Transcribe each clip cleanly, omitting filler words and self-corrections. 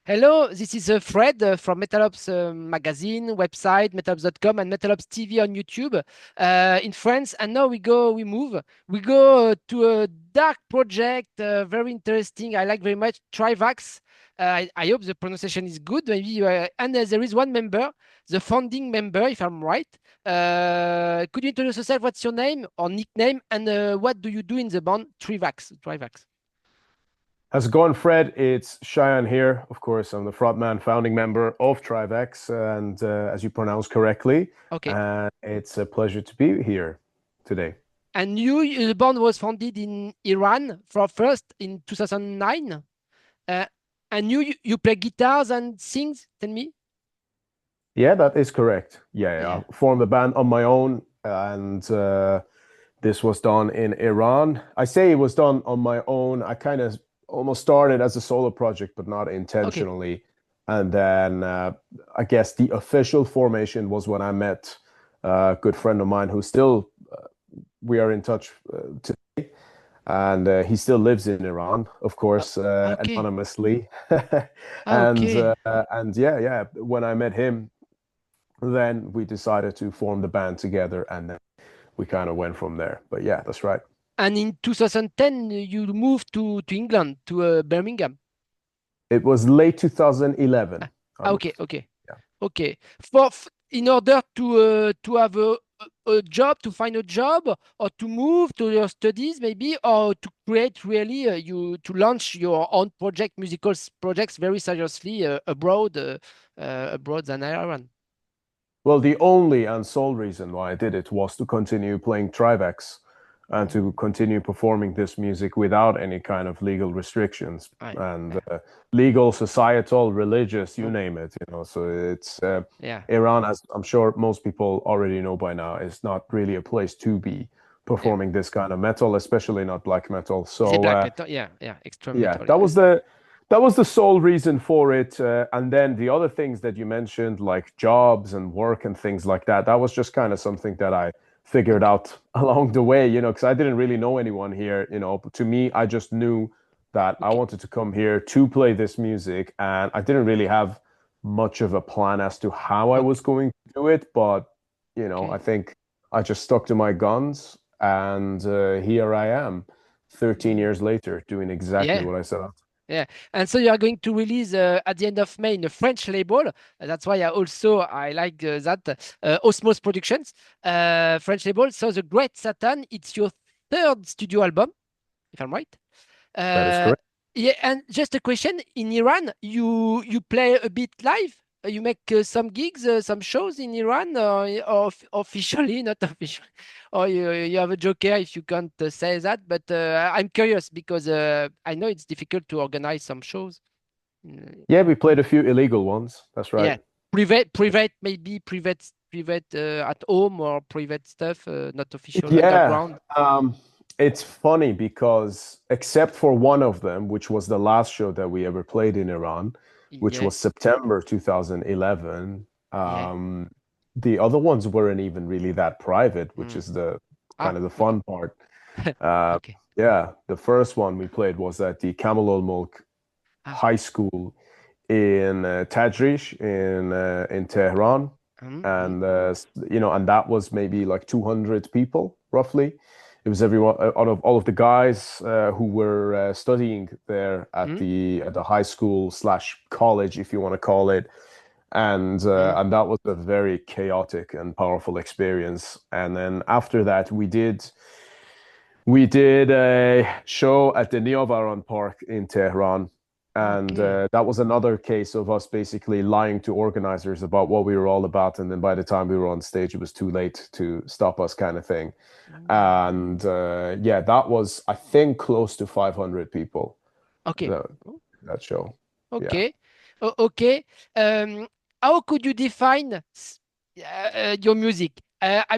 Hello, this is Fred from Metalops magazine, website, metalops.com, and Metalops TV on YouTube in France. And now we move. We go to a dark project, very interesting. I like very much Trivax. I hope the pronunciation is good. Maybe, and there is one member, the founding member, if I'm right. Could you introduce yourself? What's your name or nickname, and what do you do in the band Trivax? Trivax. How's it going, Fred? It's Shayan here. Of course, I'm the frontman, founding member of Trivax, and as you pronounce correctly, Okay. it's a pleasure to be here today. And the band was founded in Iran for first in 2009. Uh, and you play guitars and sings, tell me? Yeah, that is correct. Yeah, Yeah. I formed the band on my own, and this was done in Iran. I say it was done on my own. I kind of almost started as a solo project, but not Okay. intentionally. And then I guess the official formation was when I met a good friend of mine who still we are in touch today, and he still lives in Iran, of Uh, course, okay. anonymously. and Okay. yeah, when I met him, then we decided to form the band together, and then we kind of went from there. But yeah, that's right. And in 2010, you moved to England, to Birmingham. It was late 2011. I Okay. moved. Okay. Yeah. Okay. In order to have a job, to find a job, or to move to your studies, maybe, or to create really you to launch your own project, projects very seriously abroad than Iran. Well, the only and sole reason why I did it was to continue playing Trivax and Mhm. to continue performing this music without any kind of legal restrictions Right. and Yeah. legal, societal, religious, you Mm. name it, you know. So it's Yeah. Iran, as I'm sure most people already know by now, is not really a place to be Yeah. performing this kind of metal, especially not black metal. Is it So black metal? Yeah. Yeah. Extreme yeah, metal. that was the sole reason for it. And then the other things that you mentioned, like jobs and work and things like that, that was just kind of something that I figured Okay. out along the way, because I didn't really know anyone here, But to me, I just knew that I Okay. wanted to come here to play this music, and I didn't really have much of a plan as to how I was Okay. going to do it, but I Okay. think I just stuck to my guns, and here I am. 13 Mm. years later, doing exactly Yeah. what I set out. Yeah, and so you are going to release at the end of May in a French label. That's why I like that Osmos Productions, French label. So the Great Satan, it's your third studio album, if I'm right. That is Uh, correct. yeah, and just a question: in Iran, you play a bit live? You make some gigs, some shows in Iran, or officially, not officially, or you have a joker if you can't say that. But I'm curious because I know it's difficult to organize some shows. Yeah, we played a few illegal ones. That's right. Yeah, maybe private at home or private stuff, not official Yeah. underground. It's funny because except for one of them, which was the last show that we ever played in Iran, which Yeah, was September 2011, yeah. the other ones weren't even really that private, which Mm. is the Ah, kind of the okay. fun part. Uh, Okay. yeah, the first one we played was at the Camel Oil Milk Ah. High School in Tadrish in Tehran, Mm, mm, and and that was maybe like 200 people roughly. It was everyone out of all of the guys who were studying there at mm, the high school slash college, if you want to call it, and mm. that was a very chaotic and powerful experience. And then after that, we did a show at the Neovaron Park in Tehran. And Okay. that was another case of us basically lying to organizers about what we were all about. And then by the time we were on stage, it was too late to stop us, kind of thing. Mm. And yeah, that was, I think, close to 500 people, Okay. that, Oh, that show. Yeah. okay. Okay. Um, how could you define your music?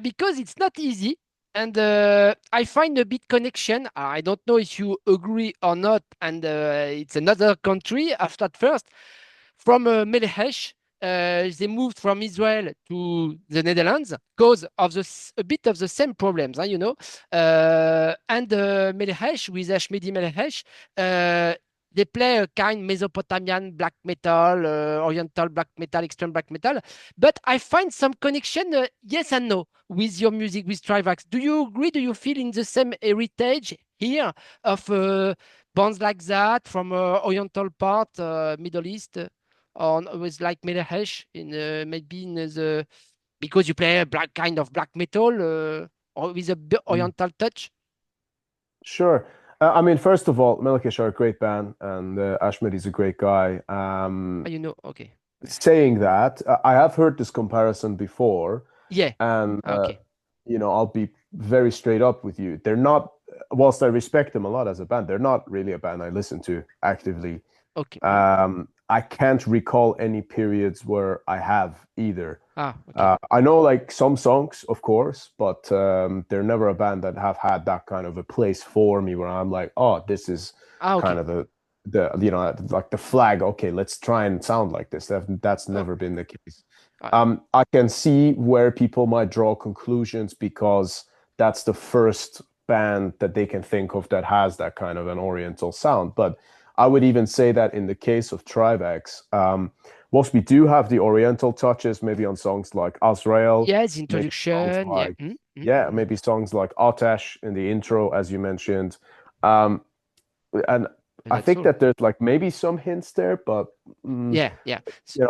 Because it's not easy, and I find a bit connection. I don't know if you agree or not, and it's another country after at first. From Melechesh, they moved from Israel to the Netherlands because of a bit of the same problems, and Melechesh with Ashmedi Melechesh. They play a kind Mesopotamian black metal, Oriental black metal, extreme black metal. But I find some connection, yes and no, with your music, with Trivax. Do you agree? Do you feel in the same heritage here of bands like that from Oriental part, Middle East, or with like Melechesh in maybe in the because you play a black kind of black metal or with a Oriental touch? Sure. I mean, first of all, Melechesh are a great band, and Ashmed is a great guy. Ah, you know, okay. Saying that, I have heard this comparison before, Yeah. and Okay. I'll be very straight up with you. They're not, whilst I respect them a lot as a band, they're not really a band I listen to actively. Okay. I can't recall any periods where I have either. Ah, okay. I know like some songs, of course, but they're never a band that have had that kind of a place for me where I'm like, oh, this is Ah, kind okay. of like the flag. Okay, let's try and sound like this. That's Ah, never been the case. ah, I can see where people might draw conclusions because that's the first band that they can think of that has that kind of an Oriental sound. But I would even say that in the case of Trivax, whilst we do have the Oriental touches, maybe on songs like Azrael, yes, maybe songs introduction. Yeah. like, yeah, maybe songs like Atesh in the intro, as you mentioned. Um, and I That's think all. that there's like maybe some hints there, but mm, Yeah, yeah.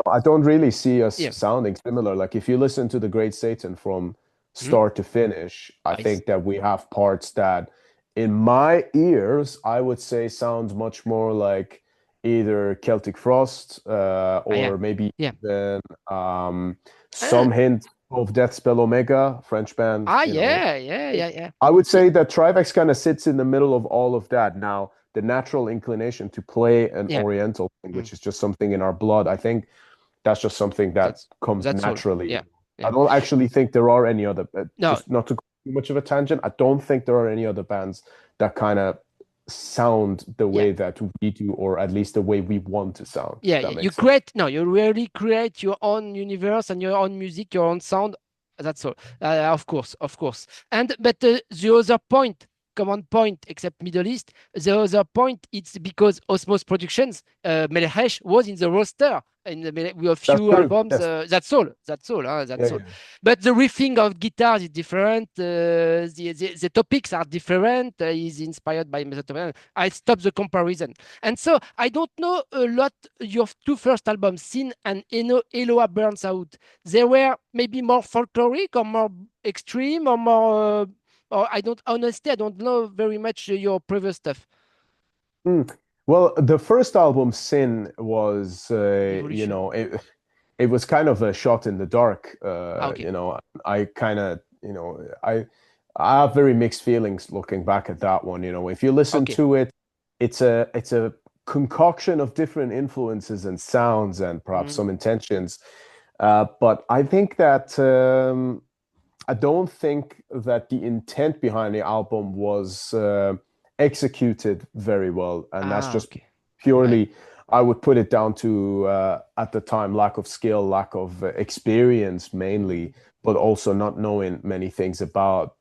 I don't really see us Yeah. sounding similar. Like if you listen to The Great Satan from Mm, start to finish, I nice. think that we have parts that, in my ears, I would say sound much more like either Celtic Frost Ah, yeah. or maybe Yeah. even Ah, some hint of Deathspell Omega, French band, yeah, yeah, yeah, yeah. I would Yeah. say that Trivax kind of sits in the middle of all of that. Now, the natural inclination to play an Yeah. Oriental thing, Mm, which is just something in our blood, I think that's just something that comes that's all. naturally. Yeah. I Yeah. don't actually think there are any other, No. just not to go too much of a tangent, I don't think there are any other bands that kind of sound the Yeah. way that we do, or at least the way we want to sound, Yeah, if yeah. that You makes sense. create, no, you really create your own universe and your own music, your own sound. That's all. Of course, of course. And but the other point, common point, except Middle East, the other point, it's because Osmos Productions, Melechesh was in the roster in with a That's few true. albums. Yes. That's all. That's all. Yeah, That's all. yeah. But the riffing of guitars is different. The topics are different. Is inspired by Mesopotamian. I stop the comparison. And so I don't know a lot your two first albums, Sin and Eloa Burns Out. They were maybe more folkloric or more extreme or more or I don't honestly I don't know very much your previous stuff. Mm. Well, the first album, Sin, was Evolution. it was kind of a shot in the dark. Ah, okay. I kind of I have very mixed feelings looking back at that one. If you listen Okay. to it, it's a concoction of different influences and sounds and perhaps Mm. some intentions. But I think that I don't think that the intent behind the album was executed very well, and that's Ah, just okay. Right. purely, I would put it down to at the time, lack of skill, lack of experience mainly, but also not knowing many things about,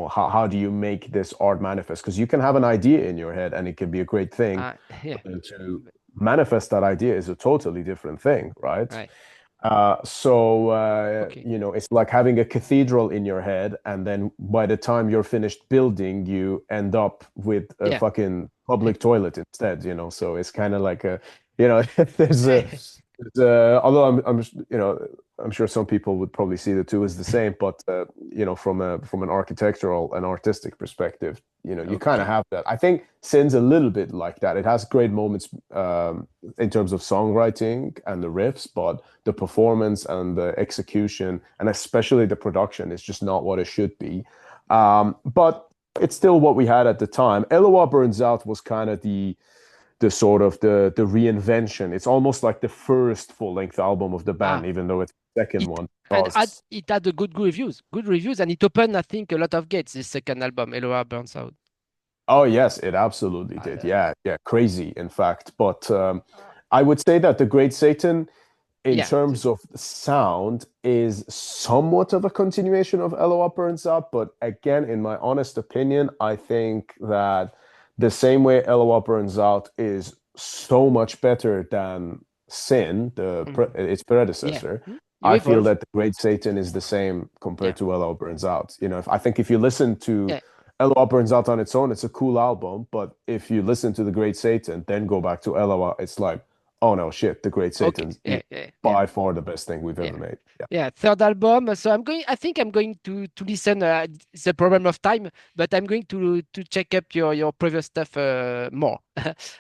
how do you make this art manifest? Because you can have an idea in your head and it can be a great thing, Yeah. but then to manifest that idea is a totally different thing, right? Right. Okay. It's like having a cathedral in your head, and then by the time you're finished building, you end up with a Yeah. fucking public toilet instead. So it's kind of like there's although I'm sure some people would probably see the two as the same, but from an architectural and artistic perspective, you kind of Okay. have that. I think Sin's a little bit like that. It has great moments in terms of songwriting and the riffs, but the performance and the execution, and especially the production, is just not what it should be. But it's still what we had at the time. Eloah Burns Out was kind of the sort of the reinvention. It's almost like the first full-length album of the band, Ah, even though it's the second it one. it had a good reviews, and it opened I think a lot of gates. This second album, Eloah Burns Out. Oh yes, it absolutely did. Uh, Yeah, yeah, crazy, in fact. But I would say that The Great Satan, in yeah. terms of sound, is somewhat of a continuation of Eloah Burns Out. But again, in my honest opinion, I think that the same way Eloah Burns Out is so much better than Sin, its Yeah. predecessor. You I feel evolve. that the Great Satan is the same Yeah. compared to Elo Burns Out. I think if you listen to Yeah. Elo Burns Out on its own, it's a cool album. But if you listen to the Great Satan, then go back to Elo, it's like, oh no, shit, the Great Okay. Satan's Yeah. Yeah. Yeah. by far the best thing we've Yeah. ever made. Yeah. Yeah, third album. So I think I'm going to listen. It's a problem of time, but I'm going to check up your previous stuff more.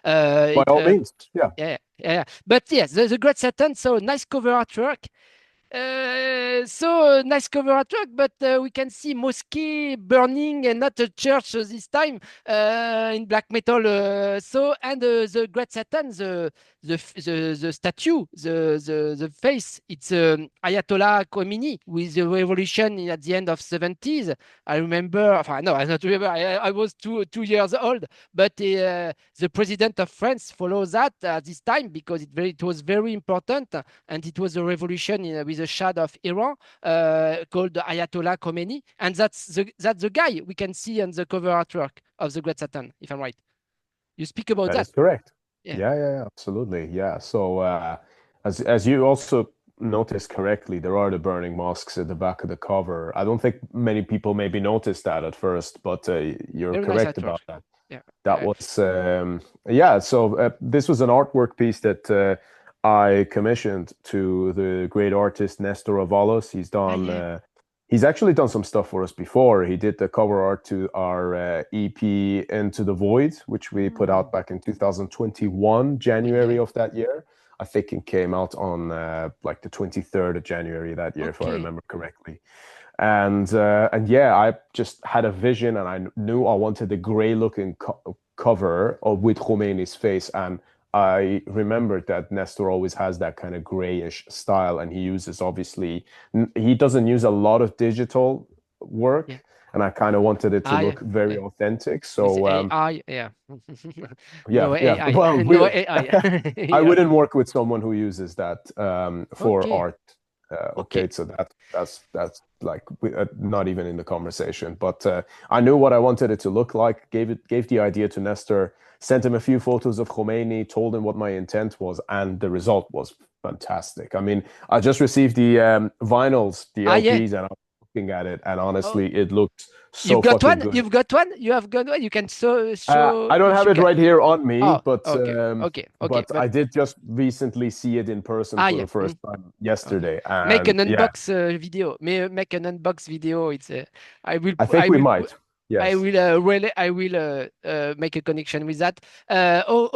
By all means. Yeah. Yeah, yeah, yeah. But yes, the Great Satan. So nice cover artwork. So nice cover artwork, but we can see mosque burning and not a church this time in black metal. So and the Great Satan, the statue, the face, it's Ayatollah Khomeini with the revolution at the end of 70s. I remember, no, I don't remember. I was 2 years old, but the president of France follows that this time because it was very important and it was a revolution with the Shah of Iran called Ayatollah Khomeini, and that's the guy we can see on the cover artwork of the Great Satan, if I'm right. You speak about That that, is correct. yeah? Yeah, absolutely. Yeah. So as you also noticed correctly, there are the burning mosques at the back of the cover. I don't think many people maybe noticed that at first, but you're Very nice correct artwork. about that. Yeah, That was yeah. So this was an artwork piece that I commissioned to the great artist Nestor Avalos. yeah. He's actually done some stuff for us before. He did the cover art to our EP Into the Void, which we put out back in 2021, January Yeah. of that year. I think it came out on like the 23rd of January that year, if I Okay. remember correctly. And yeah, I just had a vision, and I knew I wanted a gray-looking cover with Khomeini's face, and I remembered that Nestor always has that kind of grayish style, and he uses obviously he doesn't use a lot of digital Yeah. work, and I kind of wanted it to Yeah. look very authentic. With So AI, yeah. yeah, No yeah. AI, Well, no AI. I Yeah. wouldn't work with someone who uses that for Okay. art. Okay. Okay, so that's like not even in the conversation. But I knew what I wanted it to look like. Gave the idea to Nestor, sent him a few photos of Khomeini, told him what my intent was, and the result was fantastic. I mean, I just received the vinyls, the Yeah. LPs, and I'm looking at it, and Oh, honestly, it looked you've so got fucking one? good. You've got one? You have got one? You can show I don't if have you it can. right here on me, Oh, okay. Okay. Okay. but I did just recently see it in person for Yeah. the first time yesterday, Make and an yeah, unbox video. Make an unbox video. It's I will I think we might. Yes. really I will make a connection with that.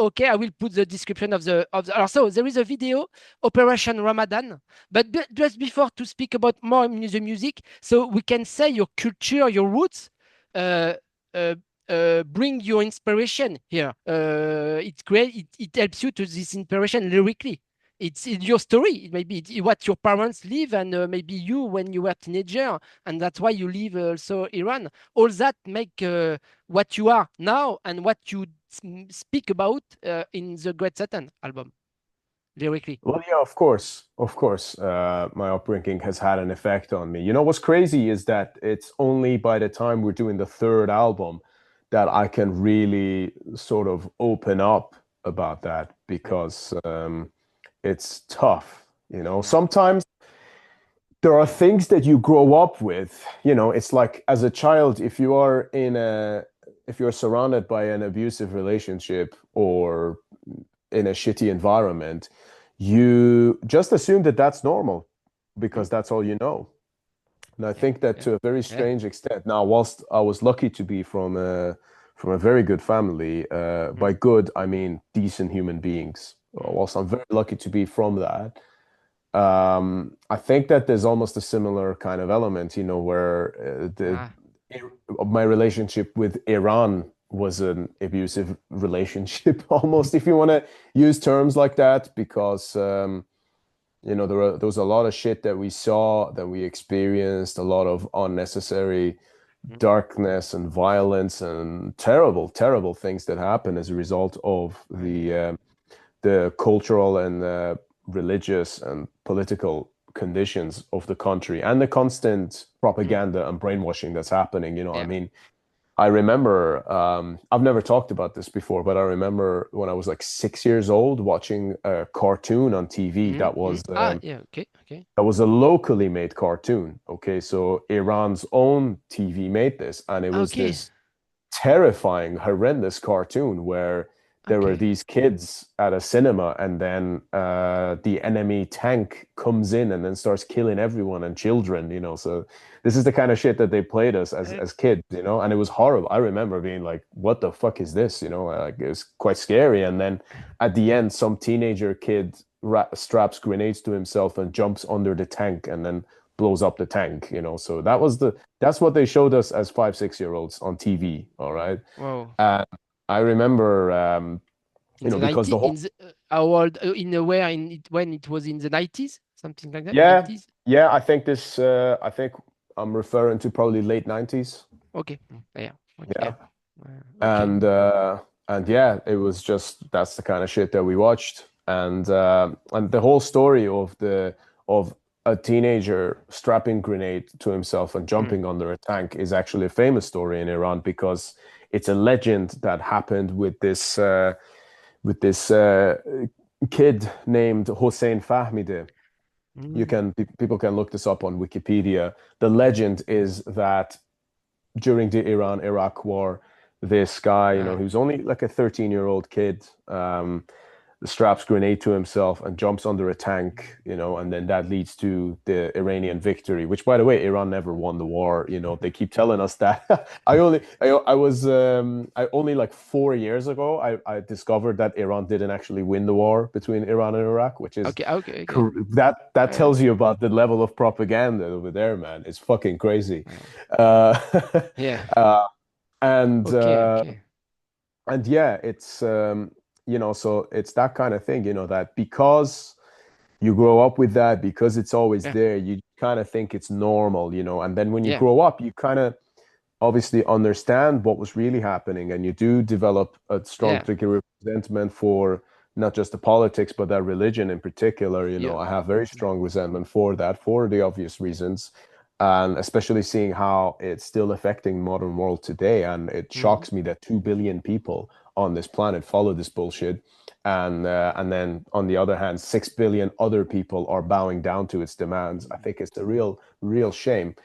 Okay. I will put the description of the. Also, there is a video Operation Ramadan, but just before to speak about more the music, so we can say your culture, your roots. Uh, uh, bring your inspiration here. It's great. It helps you to this inspiration lyrically. It's your story. Maybe it's what your parents live, and maybe you when you were teenager, and that's why you leave also Iran. All that make what you are now and what you speak about in the Great Satan album lyrically. Well, yeah, of course, of course. My upbringing has had an effect on me. You know, what's crazy is that it's only by the time we're doing the third album that I can really sort of open up about that because it's tough. You know, Yeah. sometimes there are things that you grow up with. You know, it's like as a child, if you're surrounded by an abusive relationship or in a shitty environment, you just assume that that's normal Mm. because that's all you know. And I Yeah. think that Yeah. to a very Yeah. strange extent. Now, whilst I was lucky to be from a very good family, Mm. by good I mean decent human beings. Mm. Whilst I'm very lucky to be from that, I think that there's almost a similar kind of element, you know, where Ah. my relationship with Iran was an abusive relationship, almost, if you want to use terms like that, because you know there was a lot of shit that we saw, that we experienced, a lot of unnecessary Mm. darkness and violence and terrible, terrible things that happen as a result of Yeah. the cultural and religious and political conditions of the country and the constant Mm. propaganda and brainwashing that's happening. You know, I Yeah. mean, I remember, I've never talked about this before, but I remember when I was like 6 years old watching a cartoon on TV Yeah, okay, okay, that was a locally made cartoon. Okay, so Iran's own TV made this, and it was okay, this terrifying, horrendous cartoon where there were okay. these kids at a cinema, and then the enemy tank comes in and then starts killing everyone and children, you know. So this is the kind of shit that they played us Uh, as kids, you know, and it was horrible. I remember being like, "What the fuck is this?" You know, like it was quite scary. And then at the end, some teenager kid straps grenades to himself and jumps under the tank, and then blows up the tank, you know. So that's what they showed us as 5, 6 year olds on TV. All right. wow. And I remember, In the because 90, the whole, in the how old in a where in it when it was in the 90s, something like that, yeah, 80s. yeah, I think I'm referring to probably late 90s. Okay, yeah, okay, Yeah. yeah, okay. And yeah, it was just, that's the kind of shit that we watched. And the whole story of a teenager strapping grenade to himself and Mm. jumping under a tank is actually a famous story in Iran because it's a legend that happened with this kid named Hossein Fahmide. Mm. People can look this up on Wikipedia. The legend is that during the Iran-Iraq war, this guy, you know, Ah, he was only like a 13-year-old kid, straps grenade to himself and jumps under a tank, you know, and then that leads to the Iranian victory, which, by the way, Iran never won the war. You know, they keep telling us that. I only like 4 years ago, I discovered that Iran didn't actually win the war between Iran and Iraq, which is okay, okay, okay. that Uh, tells you about the level of propaganda over there, man. It's fucking crazy. uh, Uh, yeah, uh, and okay, okay. yeah, it's you know, so it's that kind of thing, you know, that because you grow up with that, because it's always Yeah, there, you kind of think it's normal, you know, and then when you yeah, grow up, you kind of obviously understand what was really happening, and you do develop a strong yeah, degree of resentment for not just the politics, but that religion in particular. You yeah. know, I have very strong resentment for that, for the obvious reasons, and especially seeing how it's still affecting modern world today. And it Mhm. shocks me that 2 billion people on this planet follow this bullshit. And then on the other hand, 6 billion other people are bowing down to its demands. I think it's a real shame.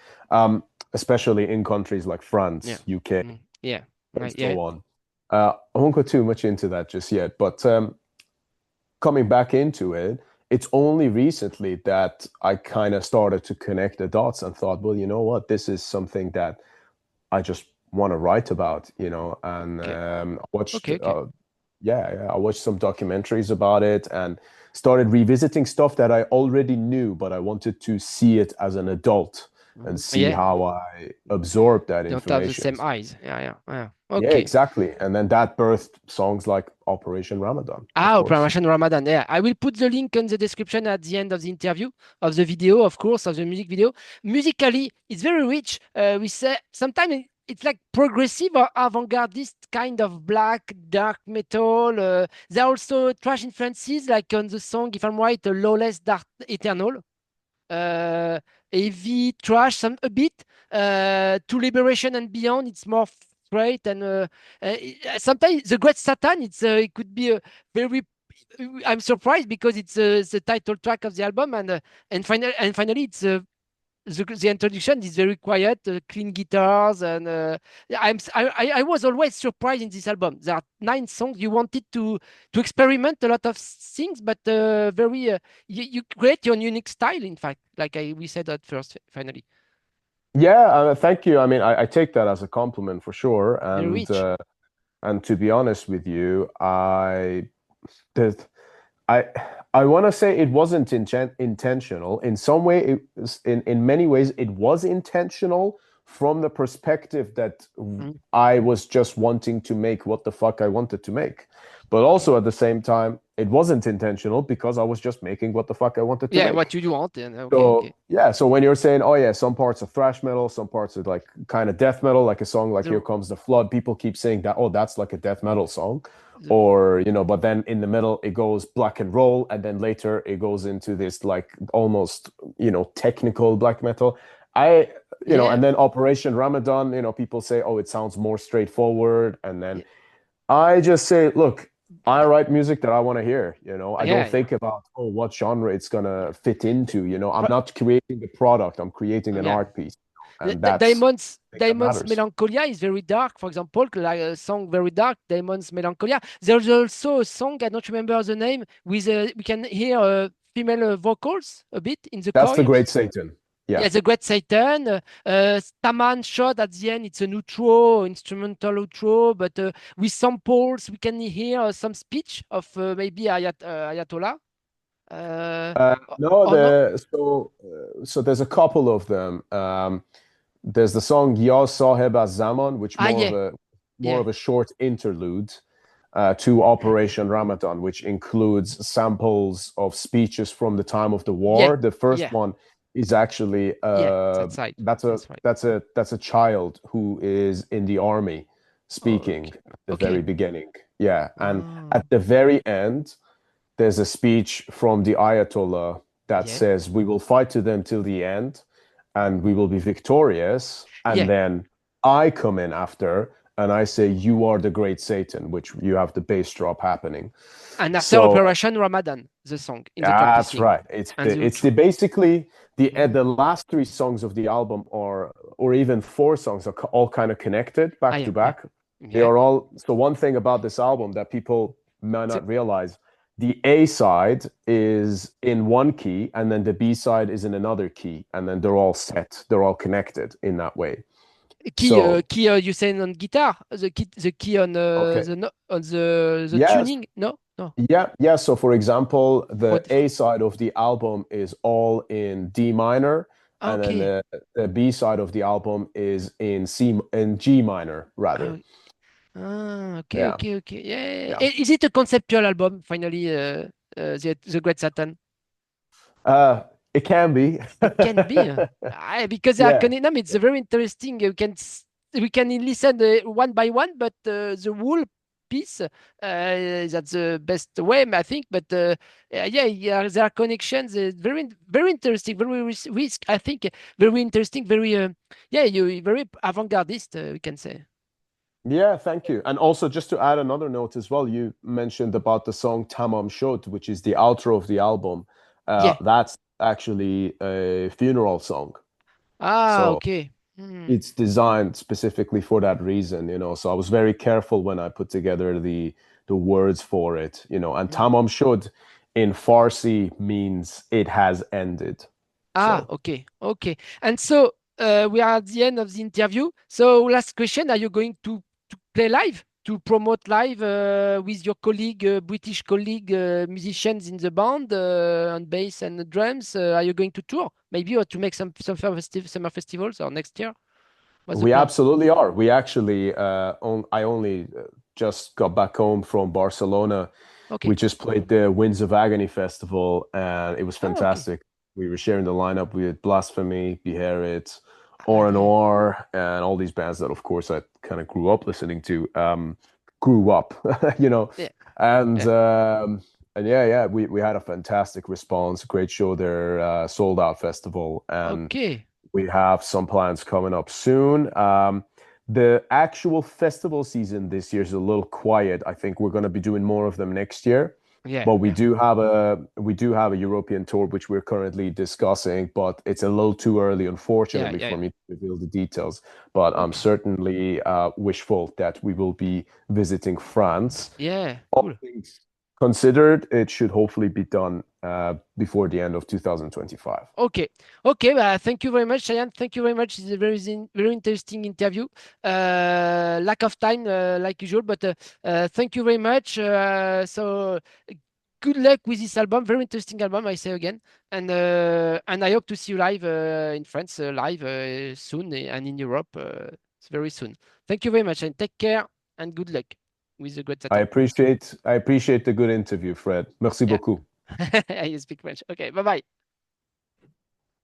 Especially in countries like Yeah, France, UK, yeah, and right, yeah, so on. I won't go too much into that just yet, but coming back into it, it's only recently that I kind of started to connect the dots and thought, well, you know what, this is something that I just want to write about, you know. And okay, I watched, okay, okay. yeah, I watched some documentaries about it and started revisiting stuff that I already knew, but I wanted to see it as an adult and see Yeah, how I absorb that don't have the information. same eyes. Yeah, yeah, yeah. Yeah, Okay. exactly. And then that birthed songs like Operation Ramadan, of Ah, course. Operation Ramadan. Yeah, I will put the link in the description at the end of the interview of the video, of course, of the music video. Musically, it's very rich. We say sometimes it's like progressive or avant-gardist kind of black, dark metal. There are also trash influences, like on the song, if I'm right, Lawless Dark Eternal. Uh, Heavy trash, some a bit. To Liberation and Beyond, it's more straight and sometimes the Great Satan. It could be a very. I'm surprised because it's the title track of the album, and finally it's the introduction is very quiet, clean guitars, and I was always surprised in this album. There are 9 songs. You wanted to experiment a lot of things, but very you create your unique style. In fact, like we said at first, finally, Yeah, thank you. I mean, I take that as a compliment for sure. very rich. And to be honest with you, did I I want to say it wasn't intentional. In some way, in many ways, it was intentional from the perspective that Mm, I was just wanting to make what the fuck I wanted to make. But okay. also at the same time, it wasn't intentional because I was just making what the fuck I wanted to Yeah, what make. you want? And okay, So okay. yeah, so when you're saying, oh yeah, some parts are thrash metal, some parts are like kind of death metal, like a song like Here The Comes the Flood, people keep saying that, oh, that's like a death metal song. the Or, you know, but then in the middle it goes black and roll, and then later it goes into this like almost, you know, technical black metal. I, Yeah, and then Operation Ramadan, people say, oh, it sounds more straightforward. And then yeah, I just say, look, I write music that I want to hear. I don't yeah, yeah. think about, oh, what genre it's gonna fit The- into. I'm fr- not creating the product, I'm creating an yeah. art piece. And that's I think that Diamonds matters. Melancholia is very dark. For example, like a song very dark, Diamonds Melancholia. There's also a song, I don't remember the name, with we can hear female vocals a bit in the That's the chorus. Great Satan. Yeah. Yeah, the Great Satan. Taman shot at the end. It's an outro, instrumental outro, but with samples, we can hear some speech of maybe Ayatollah. No, Or not? so there's a couple of them. There's the song Ya Sahib Az-Zaman, which Ah, more of yeah, a yeah, short interlude to Operation Ramadan, which includes samples of speeches from the time of the yeah, war. The first yeah, one is actually yeah. That's right. That's right. that's a child who is in the army speaking Okay. at the very Okay. beginning. Yeah, and Ah, at the very end, there's a speech from the Ayatollah that yeah, says, "We will fight to them till the end, and we will be victorious." And yeah. then I come in after, and I say, "You are the great Satan," which you have the bass drop happening. And after So Operation Ramadan, the song in the that's practicing right. and the It's the outro. basically the Mm. last three songs of the album, or even four songs, are all kind of connected Ah, back to yeah, yeah, back. They yeah. are all. So one thing about this album that people might So, not realize, the A side is in one key, and then the B side is in another key, and then they're all set. They're all connected in that way. So key you saying on guitar, the key on okay, on the yes, tuning? No, no. yeah. So for example, the What? A side of the album is all in D minor, Ah, and then okay. the B side of the album is in G minor rather. Ah, okay, Yeah, okay, okay. Yeah. yeah. Is it a conceptual album finally? The Great Satan. Uh, it can be. It can be, because they are Yeah. no, it's very interesting. We can listen one by one, but the whole piece, that's the best way, I think. But yeah, there are connections. Very interesting. Very risk, I think. Very interesting. Very yeah, you very avant-gardist, we can say. Yeah, thank you. And also, just to add another note as well, you mentioned about the song Tamam Shod, which is the outro of the album. Yeah. That's actually a funeral song. Ah, So okay. Hmm. it's designed specifically for that reason. So I was very careful when I put together the words for it. And Hmm. Tamam Shod in Farsi means it has ended. Ah, So okay, okay. And so we are at the end of the interview. So last question: are you going to play live, to promote live with your colleague, British colleague, musicians in the band on bass and the drums? Are you going to tour maybe, or to make some summer festivals or next year? What's the we plan? absolutely are. We actually, I only just got back home from Barcelona. We Okay. just played the Winds of Agony festival, and it was Oh, okay. fantastic. We were sharing the lineup with Blasphemy, Behemoth, Ah, yeah. Honneur, and all these bands that, of course, I kind of grew up listening to. Grew up, you know, Yeah. and Yeah. um, and yeah, we had a fantastic response, great show there, sold out festival, and Okay. we have some plans coming up soon. The actual festival season this year is a little quiet. I think we're going to be doing more of them next year. Yeah. But we Yeah. do have a European tour which we're currently discussing, but it's a little too early, Yeah. unfortunately, Yeah. for Yeah. me to reveal the details. But I'm Okay. certainly wishful that we will be visiting France. Yeah. All Cool. things considered, it should hopefully be done before the end of 2025. Okay, okay. Thank you very much, Shayan. Thank you very much. It's a very interesting interview. Lack of time, like usual, but thank you very much. So good luck with this album. Very interesting album, I say again. And I hope to see you live in France, live soon, and in Europe very soon. Thank you very much, and take care and good luck with the Great Satan. I appreciate the good interview, Fred. Merci Yeah, beaucoup. I speak French. Okay, bye bye.